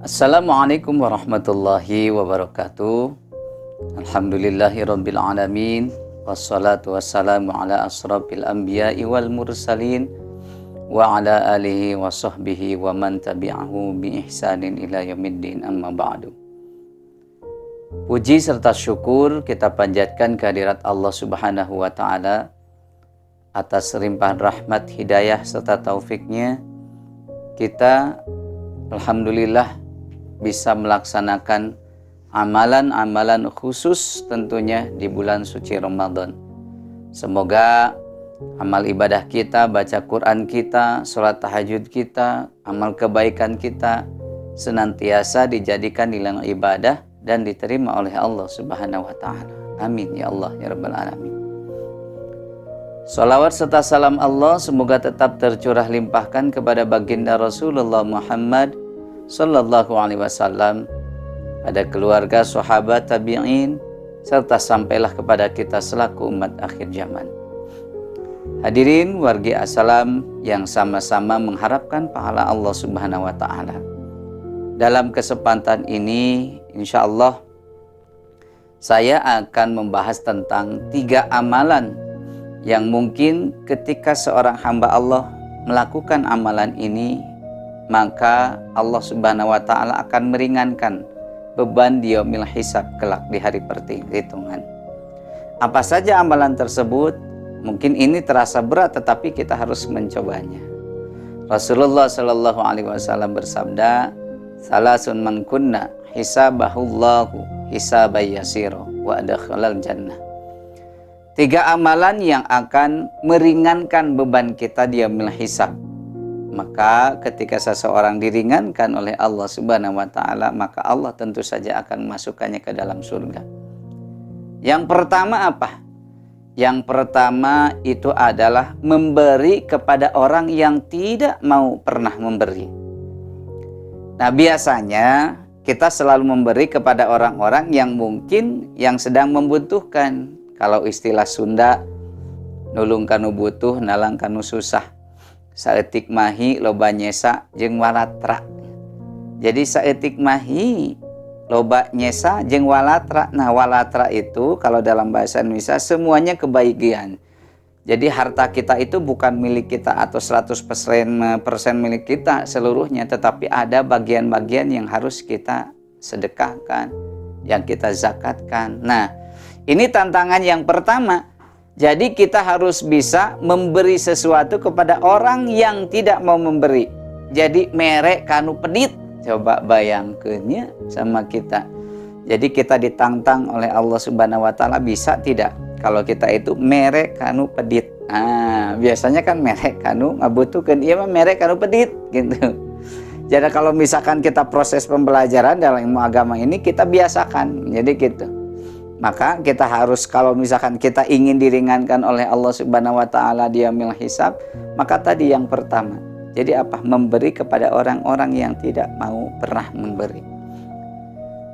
Assalamualaikum warahmatullahi wabarakatuh. Alhamdulillahirabbil alamin. Wassalatu wassalamu ala asrofil anbiya'i wal mursalin wa ala alihi wa sahbihi wa man tabi'ahu bi ihsanin ila yaumiddin, amma ba'du. Puji serta syukur kita panjatkan kehadirat Allah Subhanahu wa taala atas limpahan rahmat, hidayah serta taufiknya. Kita alhamdulillah bisa melaksanakan amalan-amalan khusus tentunya di bulan suci Ramadan. Semoga amal ibadah kita, baca Quran kita, sholat tahajud kita, amal kebaikan kita senantiasa dijadikan nilai ibadah dan diterima oleh Allah Subhanahu wa taala. Amin ya Allah ya rabbal alamin. Salawat serta salam Allah semoga tetap tercurah limpahkan kepada baginda Rasulullah Muhammad sallallahu alaihi wasallam, pada keluarga, sahabat, tabi'in, serta sampailah kepada kita selaku umat akhir zaman. Hadirin wargi assalam yang sama-sama mengharapkan pahala Allah Subhanahu wa taala. Dalam kesempatan ini insyaallah saya akan membahas tentang 3 amalan yang mungkin ketika seorang hamba Allah melakukan amalan ini, maka Allah Subhanahu wa taala akan meringankan beban di yaumil hisab kelak di hari perhitungan. Apa saja amalan tersebut? Mungkin ini terasa berat tetapi kita harus mencobanya. Rasulullah Shallallahu alaihi wasallam bersabda, "Salasun man kunna hisabahullahu hisabay yasira wa adkhalal jannah." 3 amalan yang akan meringankan beban kita di yaumil hisab. Maka ketika seseorang diringankan oleh Allah Subhanahu wa taala, maka Allah tentu saja akan memasukkannya ke dalam surga. Yang pertama apa? Yang pertama itu adalah memberi kepada orang yang tidak mau pernah memberi. Nah, biasanya kita selalu memberi kepada orang-orang yang mungkin yang sedang membutuhkan. Kalau istilah Sunda, nulung kanu butuh, nalang kanu susah. Saeutik mahi loba nyesa jeung walatra. Jadi saeutik mahi loba nyesa jeung walatra. Nah, walatra itu kalau dalam bahasa Indonesia semuanya kebahagiaan. Jadi harta kita itu bukan milik kita atau 100% milik kita seluruhnya, tetapi ada bagian-bagian yang harus kita sedekahkan, yang kita zakatkan. Nah, ini tantangan yang pertama. Jadi kita harus bisa memberi sesuatu kepada orang yang tidak mau memberi. Jadi merek kanu pedit. Coba bayangkannya sama kita. Jadi kita ditantang oleh Allah Subhanahu wa taala, bisa tidak kalau kita itu merek kanu pedit. Nah, biasanya kan merek kanu ngabutuhkeun, ieu mah merek kanu pedit gitu. Jadi kalau misalkan kita proses pembelajaran dalam ilmu agama ini kita biasakan. Jadi gitu. Maka kita harus, kalau misalkan kita ingin diringankan oleh Allah Subhanahu wa taala di yaumil hisab, maka tadi yang pertama. Jadi apa? Memberi kepada orang-orang yang tidak mau pernah memberi.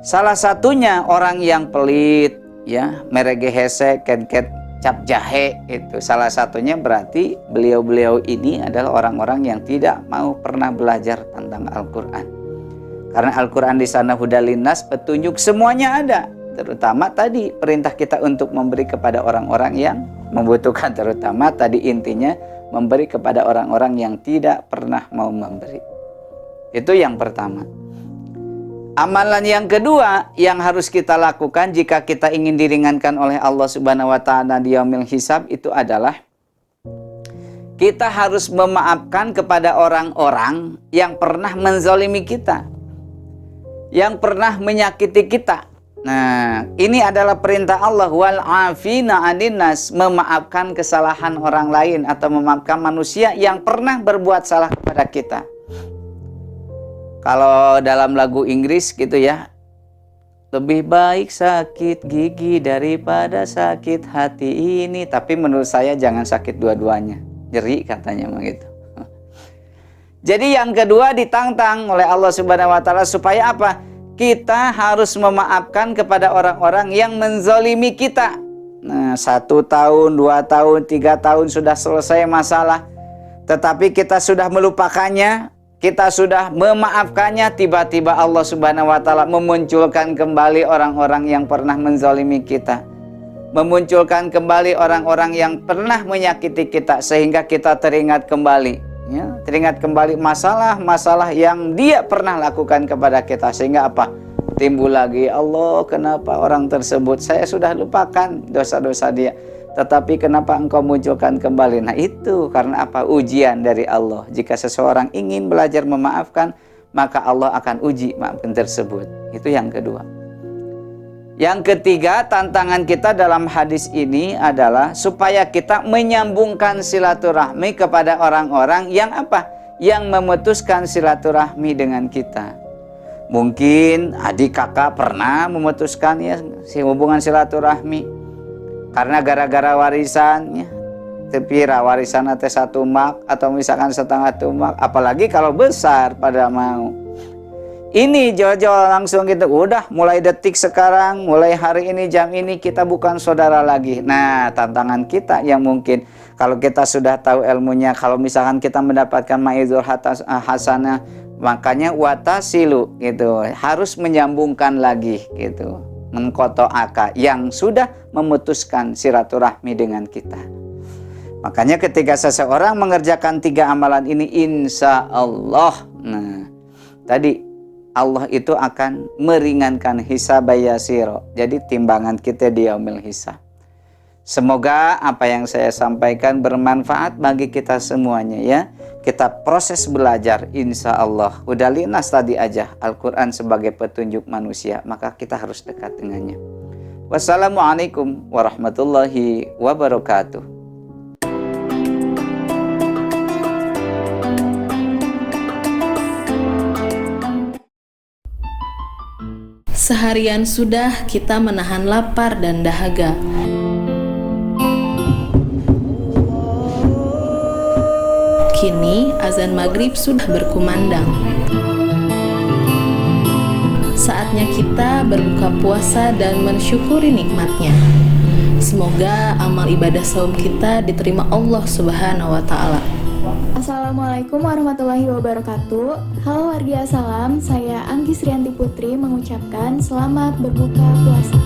Salah satunya orang yang pelit, ya, merege hese, kenket cap jahe, itu salah satunya berarti beliau-beliau ini adalah orang-orang yang tidak mau pernah belajar tentang Al-Qur'an. Karena Al-Qur'an di sana hudalinnas, petunjuk semuanya ada. Terutama tadi perintah kita untuk memberi kepada orang-orang yang membutuhkan, terutama tadi intinya memberi kepada orang-orang yang tidak pernah mau memberi. Itu yang pertama. Amalan yang kedua yang harus kita lakukan jika kita ingin diringankan oleh Allah Subhanahu wa taala di yaumil hisab itu adalah kita harus memaafkan kepada orang-orang yang pernah menzalimi kita, yang pernah menyakiti kita. Nah, ini adalah perintah Allah, wal afina 'anin nas, memaafkan kesalahan orang lain atau memaafkan manusia yang pernah berbuat salah kepada kita. Kalau dalam lagu Inggris gitu ya, lebih baik sakit gigi daripada sakit hati ini. Tapi menurut saya jangan sakit dua-duanya, nyeri katanya begitu. Jadi yang kedua ditantang oleh Allah Subhanahu wa taala supaya apa? Kita harus memaafkan kepada orang-orang yang menzalimi kita. Nah, 1 tahun, 2 tahun, 3 tahun sudah selesai masalah, tetapi kita sudah melupakannya, kita sudah memaafkannya, tiba-tiba Allah Subhanahu wa Ta'ala memunculkan kembali orang-orang yang pernah menzalimi kita, memunculkan kembali orang-orang yang pernah menyakiti kita, sehingga kita teringat kembali, ya, teringat kembali masalah-masalah yang dia pernah lakukan kepada kita, sehingga apa? Timbul lagi, Allah, kenapa orang tersebut, saya sudah lupakan dosa-dosa dia, tetapi kenapa engkau munculkan kembali? Nah itu karena apa? Ujian dari Allah. Jika seseorang ingin belajar memaafkan, maka Allah akan uji maafkan tersebut. Itu yang kedua. Yang ketiga, tantangan kita dalam hadis ini adalah supaya kita menyambungkan silaturahmi kepada orang-orang yang apa? Yang memutuskan silaturahmi dengan kita. Mungkin adik kakak pernah memutuskan ya hubungan silaturahmi karena gara-gara warisannya, tepira warisan teh 1 mak atau misalkan setengah tumak, apalagi kalau besar pada mau. Ini jauh-jauh langsung gitu, udah mulai detik sekarang, mulai hari ini jam ini kita bukan saudara lagi. Nah, tantangan kita yang mungkin kalau kita sudah tahu ilmunya, kalau misalkan kita mendapatkan maizul hasanah, makanya watasilu gitu, harus menyambungkan lagi gitu. Mengkoto aka yang sudah memutuskan silaturahmi dengan kita. Makanya ketika seseorang mengerjakan 3 amalan ini, insya Allah, nah tadi Allah itu akan meringankan hisab yasiro. Jadi timbangan kita di yaumil hisab. Semoga apa yang saya sampaikan bermanfaat bagi kita semuanya ya. Kita proses belajar insya Allah. Udah linas tadi aja Al-Quran sebagai petunjuk manusia, maka kita harus dekat dengannya. Wassalamualaikum warahmatullahi wabarakatuh. Seharian sudah kita menahan lapar dan dahaga. Kini azan maghrib sudah berkumandang. Saatnya kita berbuka puasa dan mensyukuri nikmatnya. Semoga amal ibadah saum kita diterima Allah Subhanahu wa Ta'ala. Assalamualaikum warahmatullahi wabarakatuh. Halo warga salam, saya Anggi Srianti Putri mengucapkan selamat berbuka puasa.